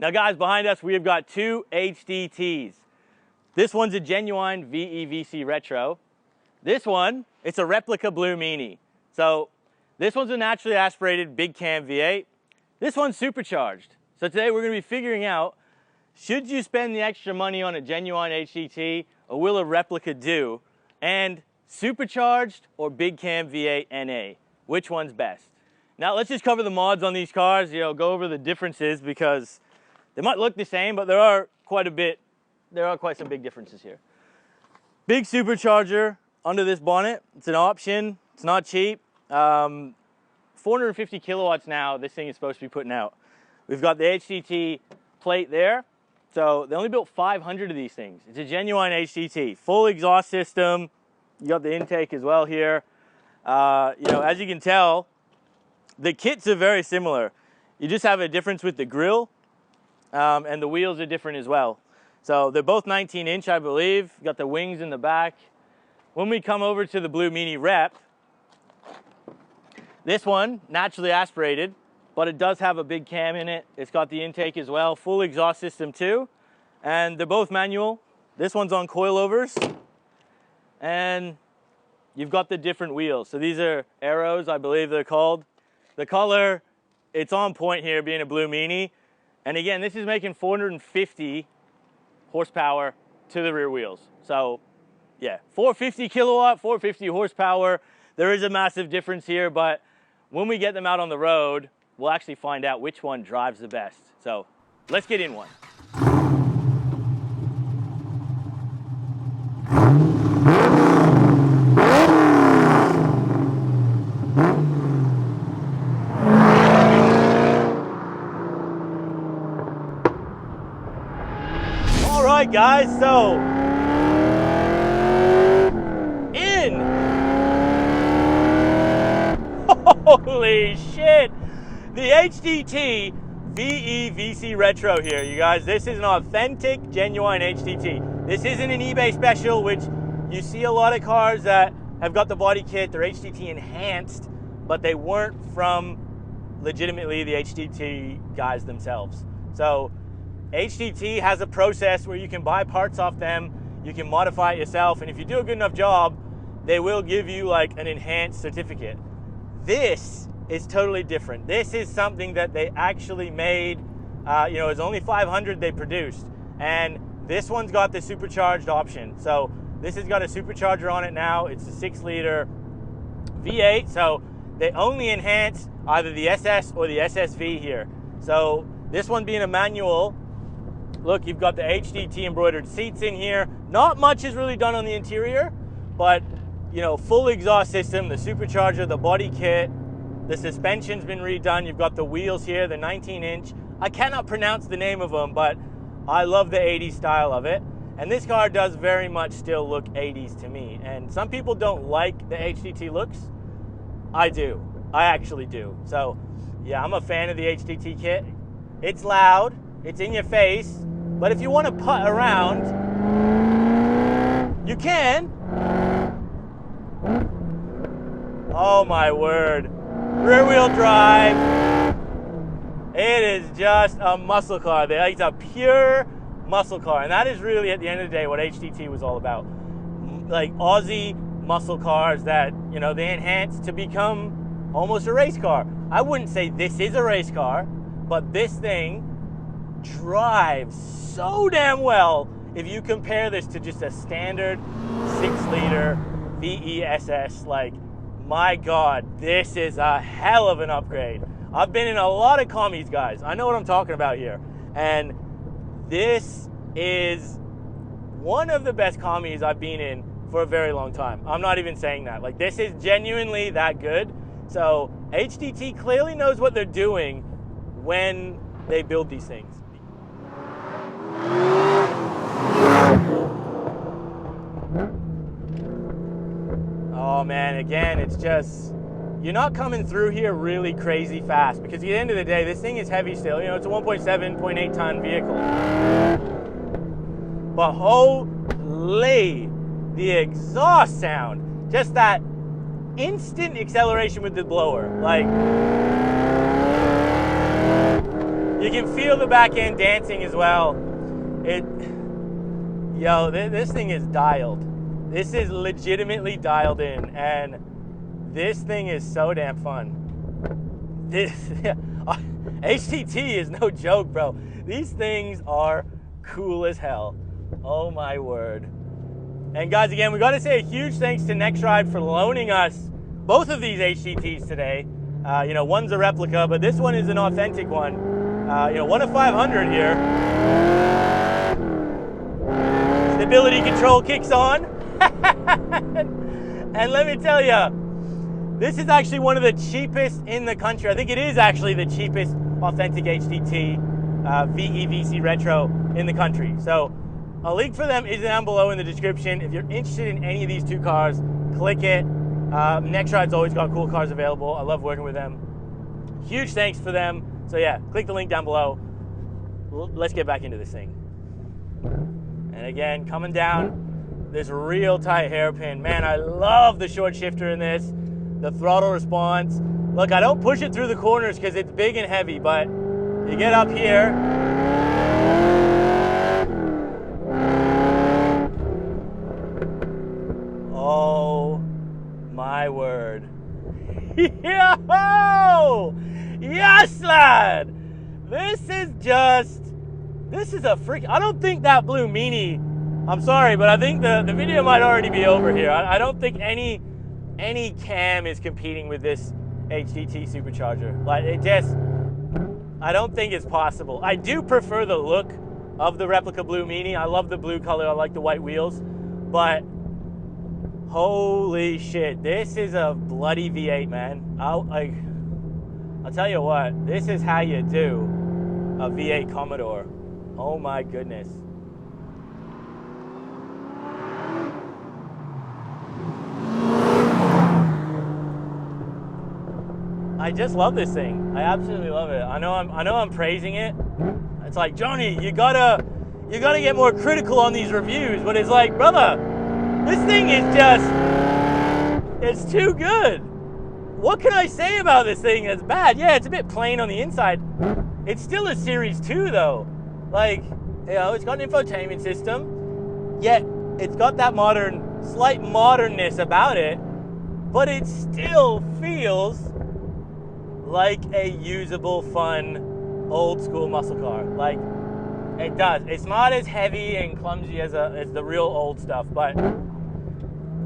Now guys, behind us we have got two HDTs. This one's a genuine VE Retro. This one, it's a replica Blue Meanie. So this one's a naturally aspirated big cam V8. This one's supercharged. So today we're going to be figuring out, should you spend the extra money on a genuine HDT, or will a replica do? And supercharged or big cam V8 NA, which one's best? Now let's just cover the mods on these cars, go over the differences, because they might look the same, but there are quite some big differences here. Big supercharger under this bonnet. It's an option. It's not cheap. 450 kilowatts now this thing is supposed to be putting out. We've got the HDT plate there. So they only built 500 of these things. It's a genuine HDT. Full exhaust system. You got the intake as well here. As you can tell, the kits are very similar. You just have a difference with the grille, and the wheels are different as well. So they're both 19-inch, I believe. Got the wings in the back. When we come over to the Blue Meanie Rep, this one, naturally aspirated, but it does have a big cam in it. It's got the intake as well, full exhaust system too. And they're both manual. This one's on coilovers. And you've got the different wheels. So these are Arrows, I believe they're called. The color, it's on point here, being a Blue Meanie. And again, this is making 450 horsepower to the rear wheels. So yeah, 450 kilowatt, 450 horsepower. There is a massive difference here, but when we get them out on the road, we'll actually find out which one drives the best. So let's get in one. All right, guys, so holy shit! The HDT VE Retro here, you guys. This is an authentic, genuine HDT. This isn't an eBay special, which you see a lot of cars that have got the body kit, they're HDT enhanced, but they weren't from legitimately the HDT guys themselves. So HDT has a process where you can buy parts off them, you can modify it yourself, and if you do a good enough job, they will give you like an enhanced certificate. This is totally different. This is something that they actually made. It's only 500 they produced, and this one's got the supercharged option. So this has got a supercharger on it now. It's a 6-liter V8, so they only enhance either the SS or the SSV here. So this one being a manual, look, you've got the HDT embroidered seats in here. Not much is really done on the interior, but full exhaust system, the supercharger, the body kit, the suspension's been redone. You've got the wheels here, the 19-inch. I cannot pronounce the name of them, but I love the 80s style of it. And this car does very much still look 80s to me. And some people don't like the HDT looks. I do. I actually do. So yeah, I'm a fan of the HDT kit. It's loud, it's in your face, but if you want to putt around, you can. Oh my word. Rear wheel drive. It is just a muscle car. It's a pure muscle car. And that is really, at the end of the day, what HDT was all about. Like Aussie muscle cars that, they enhance to become almost a race car. I wouldn't say this is a race car, but this thing drives so damn well if you compare this to just a standard 6-liter VESS. Like, my God, this is a hell of an upgrade. I've been in a lot of commies, guys. I know what I'm talking about here. And this is one of the best commies I've been in for a very long time. I'm not even saying that. Like, this is genuinely that good. So HDT clearly knows what they're doing when they build these things. Oh man, again, it's just, you're not coming through here really crazy fast, because at the end of the day, this thing is heavy still. It's a 1.7, 0.8 ton vehicle. But holy, the exhaust sound, just that instant acceleration with the blower. Like, You can feel the back end dancing as well. Yo, this thing is dialed. This is legitimately dialed in, and this thing is so damn fun. This HTT is no joke, bro. These things are cool as hell. Oh my word. And guys, again, we got to say a huge thanks to NextRide for loaning us both of these HTTs today. You know, one's a replica, but this one is an authentic one. You know, 1 of 500 here. Stability control kicks on. And let me tell you, this is actually one of the cheapest in the country. I think it is actually the cheapest authentic HTT VE VC Retro in the country. So a link for them is down below in the description. If you're interested in any of these two cars, click it. NextRide's always got cool cars available. I love working with them. Huge thanks for them. So yeah, click the link down below. Let's get back into this thing. And again, coming down this real tight hairpin. Man, I love the short shifter in this. The throttle response. Look, I don't push it through the corners because it's big and heavy, but you get up here. Oh my word. Yo! Yes, lad! This is a freak. I don't think that Blue Meanie, I'm sorry, but I think the video might already be over here. I don't think any cam is competing with this HTT supercharger. Like, I don't think it's possible. I do prefer the look of the replica Blue Meanie. I love the blue color. I like the white wheels. But holy shit, this is a bloody V8, man. I'll tell you what, this is how you do a VE Commodore. Oh my goodness. I just love this thing. I absolutely love it. I know I'm praising it. It's like, Johnny, you gotta get more critical on these reviews. But it's like, brother, this thing is it's too good. What can I say about this thing that's bad? Yeah, it's a bit plain on the inside. It's still a Series 2 though. Like, you know, it's got an infotainment system, yet it's got that slight modernness about it, but it still feels like a usable, fun, old school muscle car. Like, it does. It's not as heavy and clumsy as the real old stuff, but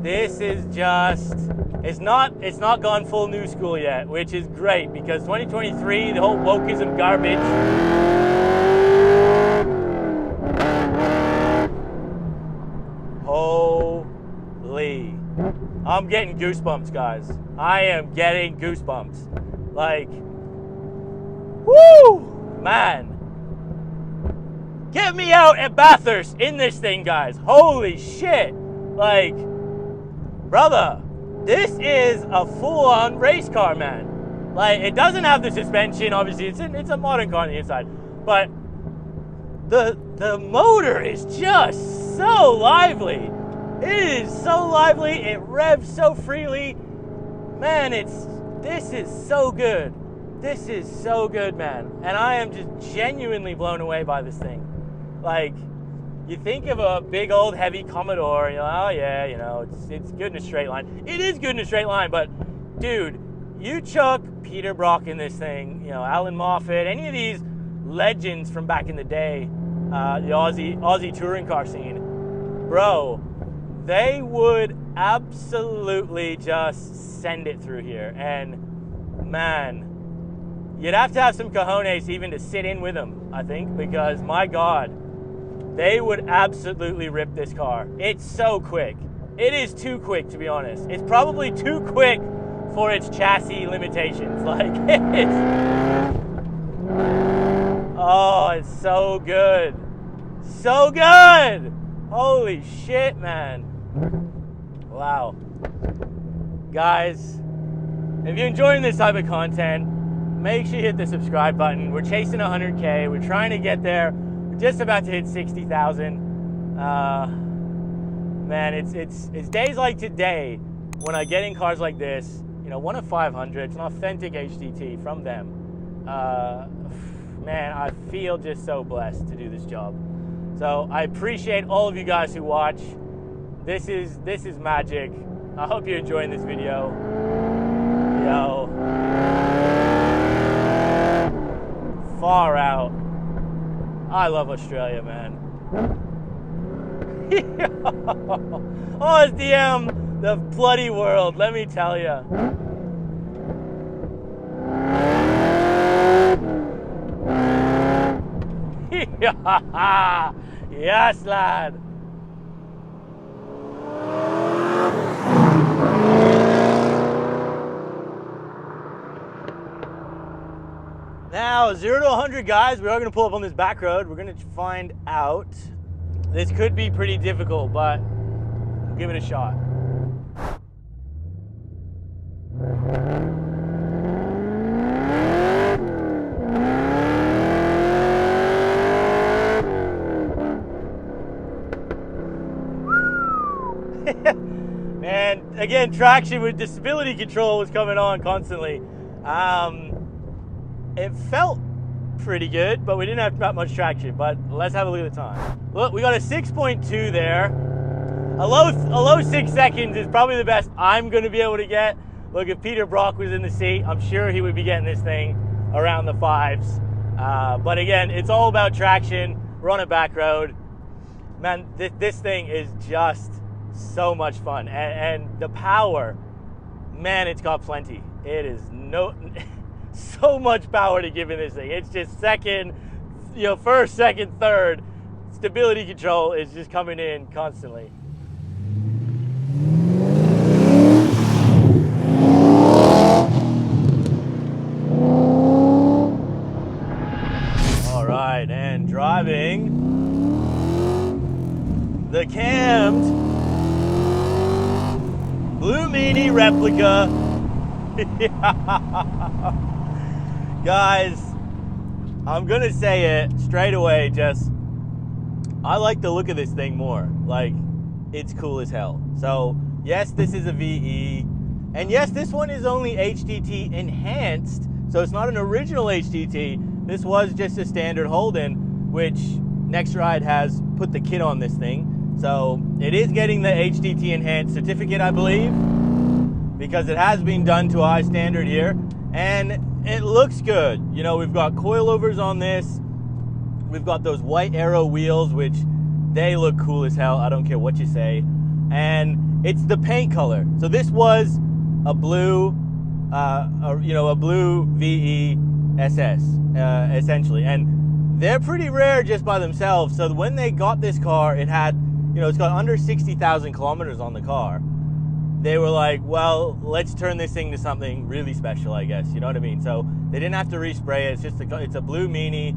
this is just, it's not gone full new school yet, which is great because 2023, the whole wokeism garbage. Holy, I'm getting goosebumps, guys. I am getting goosebumps. Like, woo, man. Get me out at Bathurst in this thing, guys. Holy shit. Like, brother, this is a full-on race car, man. Like, it doesn't have the suspension, obviously. It's a modern car on the inside. But the motor is just so lively. It is so lively. It revs so freely. Man, this is so good. This is so good, man. And I am just genuinely blown away by this thing. Like, you think of a big old heavy Commodore, and you're like, oh yeah, you know, it's good in a straight line. It is good in a straight line, but dude, you chuck Peter Brock in this thing, you know, Alan Moffat, any of these legends from back in the day, the Aussie touring car scene, bro, they would absolutely just send it through here. And man, you'd have to have some cojones even to sit in with them, I think, because my God, they would absolutely rip this car. It's so quick. It is too quick, to be honest. It's probably too quick for its chassis limitations. Like, oh, it's so good. So good. Holy shit, man. Wow. Guys, if you're enjoying this type of content, make sure you hit the subscribe button. We're chasing 100K. We're trying to get there. We're just about to hit 60,000. Man, it's days like today when I get in cars like this, you know, 1 of 500, it's an authentic HTT from them. man, I feel just so blessed to do this job. So I appreciate all of you guys who watch. This is magic. I hope you're enjoying this video. Yo. Far out. I love Australia, man. Oh, it's the bloody world, let me tell you. Yes, lad. Now, 0 to 100, guys, we are going to pull up on this back road. We're going to find out. This could be pretty difficult, but we'll give it a shot. Man, again, traction with the stability control was coming on constantly. It felt pretty good, but we didn't have that much traction. But let's have a look at the time. Look, we got a 6.2 there. A low 6 seconds is probably the best I'm going to be able to get. Look, if Peter Brock was in the seat, I'm sure he would be getting this thing around the 5s. But again, it's all about traction. We're on a back road. Man, this thing is just so much fun. And the power, man, it's got plenty. It is so much power to give in this thing. It's just second, first, second, third. Stability control is just coming in constantly. All right, and driving the cammed Blue Meanie Replica. Guys, I'm gonna say it straight away, I like the look of this thing more. Like, it's cool as hell. So yes, this is a VE, and yes, this one is only HDT enhanced, so it's not an original HDT. This was just a standard Holden, which NextRide has put the kit on this thing. So it is getting the HDT enhanced certificate, I believe, because it has been done to a high standard here, and it looks good. We've got coilovers on this. We've got those white Aero wheels, which they look cool as hell. I don't care what you say. And it's the paint color. So this was a blue, a blue VE SS, essentially. And they're pretty rare just by themselves. So when they got this car, it had, it's got under 60,000 kilometers on the car. They were like, well, let's turn this thing to something really special, I guess. You know what I mean? So they didn't have to respray it. It's a Blue Meanie.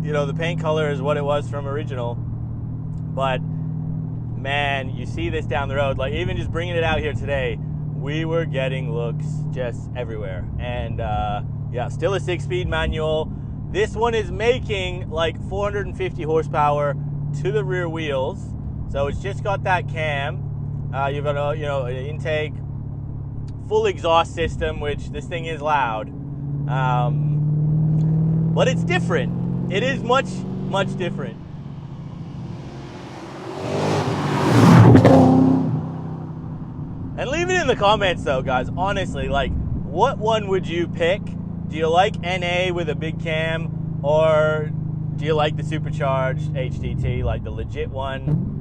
The paint color is what it was from original. But man, you see this down the road. Like, even just bringing it out here today, we were getting looks just everywhere. And yeah, still a 6-speed manual. This one is making like 450 horsepower to the rear wheels. So it's just got that cam. You've got an intake, full exhaust system, which this thing is loud. But it's different. It is much, much different. And leave it in the comments though, guys. Honestly, like, what one would you pick? Do you like NA with a big cam, or do you like the Supercharged HDT, like the legit one?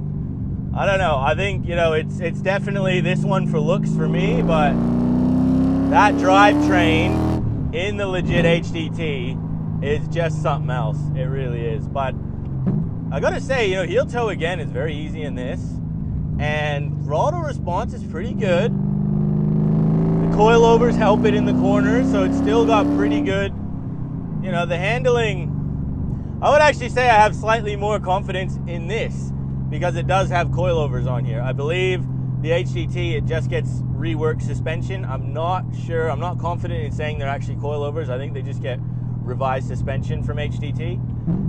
I don't know. I think, it's definitely this one for looks for me, but that drivetrain in the legit HDT is just something else. It really is. But I gotta say, heel toe again is very easy in this, and throttle response is pretty good. The coilovers help it in the corners, so it's still got pretty good. The handling, I would actually say I have slightly more confidence in this because it does have coilovers on here. I believe the HDT, it just gets reworked suspension. I'm not sure. I'm not confident in saying they're actually coilovers. I think they just get revised suspension from HDT,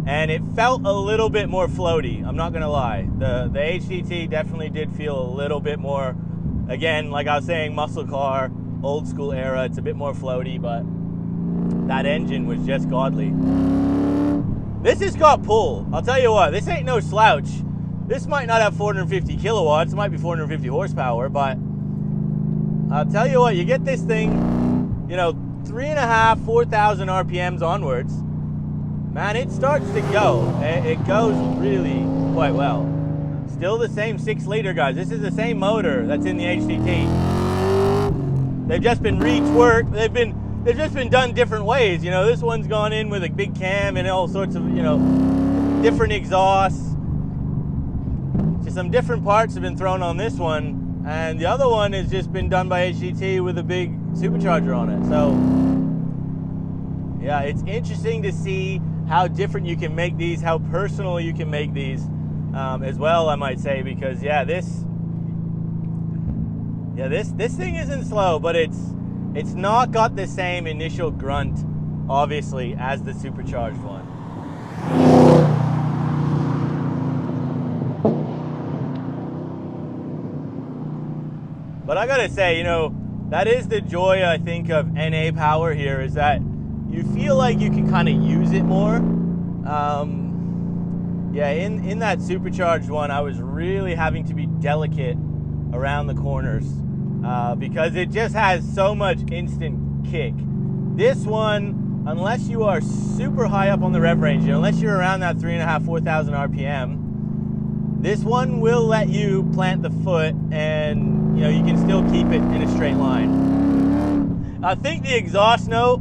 and it felt a little bit more floaty. I'm not gonna lie. The HDT definitely did feel a little bit more, again, like I was saying, muscle car, old school era. It's a bit more floaty, but that engine was just godly. This has got pull. I'll tell you what, this ain't no slouch. This might not have 450 kilowatts, it might be 450 horsepower, but I'll tell you what, you get this thing, you know, 3.5, 4,000 RPMs onwards, man, it starts to go. It goes really quite well. Still the same 6-liter, guys. This is the same motor that's in the HDT. They've just been retworked. They've just been done different ways. You know, this one's gone in with a big cam and all sorts of, you know, different exhausts. Just some different parts have been thrown on this one, and the other one has just been done by HDT with a big supercharger on it. So yeah, it's interesting to see how different you can make these, how personal you can make these as well, I might say, because yeah, this thing isn't slow, but it's not got the same initial grunt, obviously, as the supercharged one. But I gotta say, you know, that is the joy, I think, of NA power here, is that you feel like you can kind of use it more. Yeah, in that supercharged one, I was really having to be delicate around the corners because it just has so much instant kick. This one, unless you are super high up on the rev range, unless you're around that 3.5, 4,000 RPM, this one will let you plant the foot and, you know, you can still keep it in a straight line. I think the exhaust note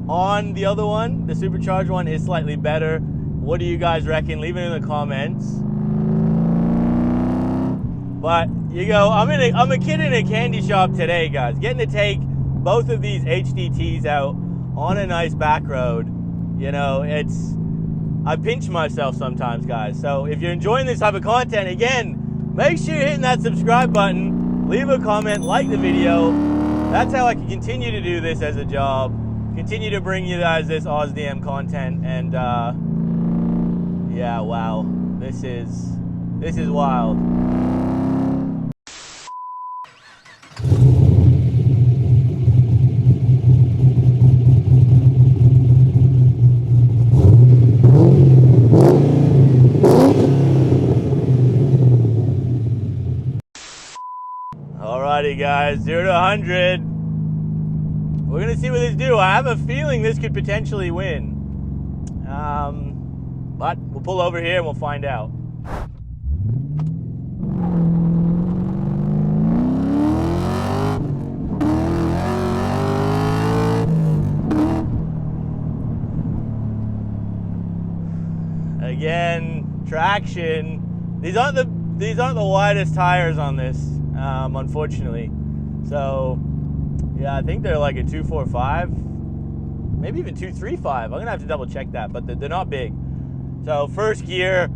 on the other one, the supercharged one, is slightly better. What do you guys reckon? Leave it in the comments. But you go, I'm a kid in a candy shop today, guys. Getting to take both of these HDTs out on a nice back road. You know, I pinch myself sometimes, guys. So if you're enjoying this type of content, again, make sure you're hitting that subscribe button, leave a comment, like the video. That's how I can continue to do this as a job, continue to bring you guys this OzDM content, and yeah, wow, this is wild. Alrighty, guys, 0 to 100. We're gonna see what this do. I have a feeling this could potentially win. But we'll pull over here and we'll find out. Again, traction. These aren't the widest tires on this, unfortunately. So yeah, I think they're like a 245, maybe even 235. I'm gonna have to double check that, but they're not big. So first gear,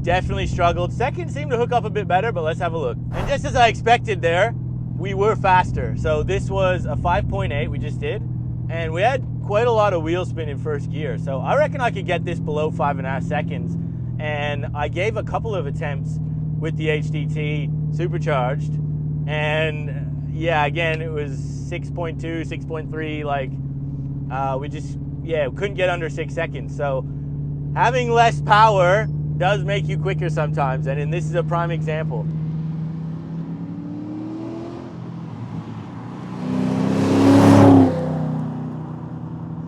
definitely struggled. Second seemed to hook up a bit better, but let's have a look. And just as I expected there, we were faster. So this was a 5.8 we just did, and we had quite a lot of wheel spin in first gear. So I reckon I could get this below 5.5 seconds. And I gave a couple of attempts with the HDT supercharged, and yeah, again, it was 6.2, 6.3, like we just, yeah, couldn't get under 6 seconds. So having less power does make you quicker sometimes, and this is a prime example.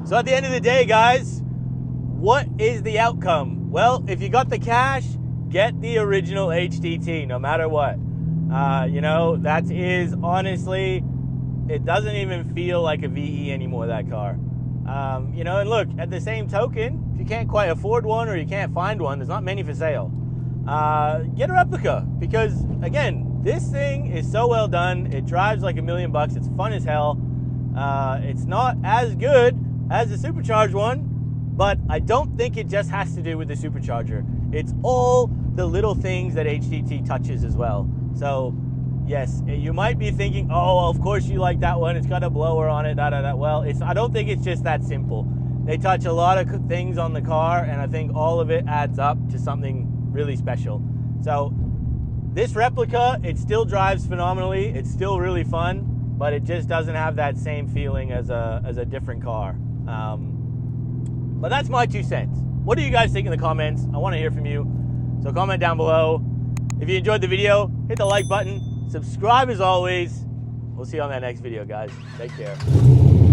So at the end of the day, guys, what is the outcome? Well, if you got the cash, get the original HDT, no matter what. You know, that is honestly, it doesn't even feel like a VE anymore, that car. You know, and look, at the same token, if you can't quite afford one or you can't find one, there's not many for sale. Get a replica, because again, this thing is so well done. It drives like $1 million. It's fun as hell. It's not as good as the supercharged one, but I don't think it just has to do with the supercharger. It's all the little things that HDT touches as well. So yes, you might be thinking, oh, of course you like that one, it's got a blower on it, da-da-da. Well, I don't think it's just that simple. They touch a lot of things on the car, and I think all of it adds up to something really special. So this replica, it still drives phenomenally, it's still really fun, but it just doesn't have that same feeling as a different car. But that's my 2 cents. What do you guys think in the comments? I want to hear from you. So comment down below. If you enjoyed the video, hit the like button. Subscribe as always. We'll see you on that next video, guys. Take care.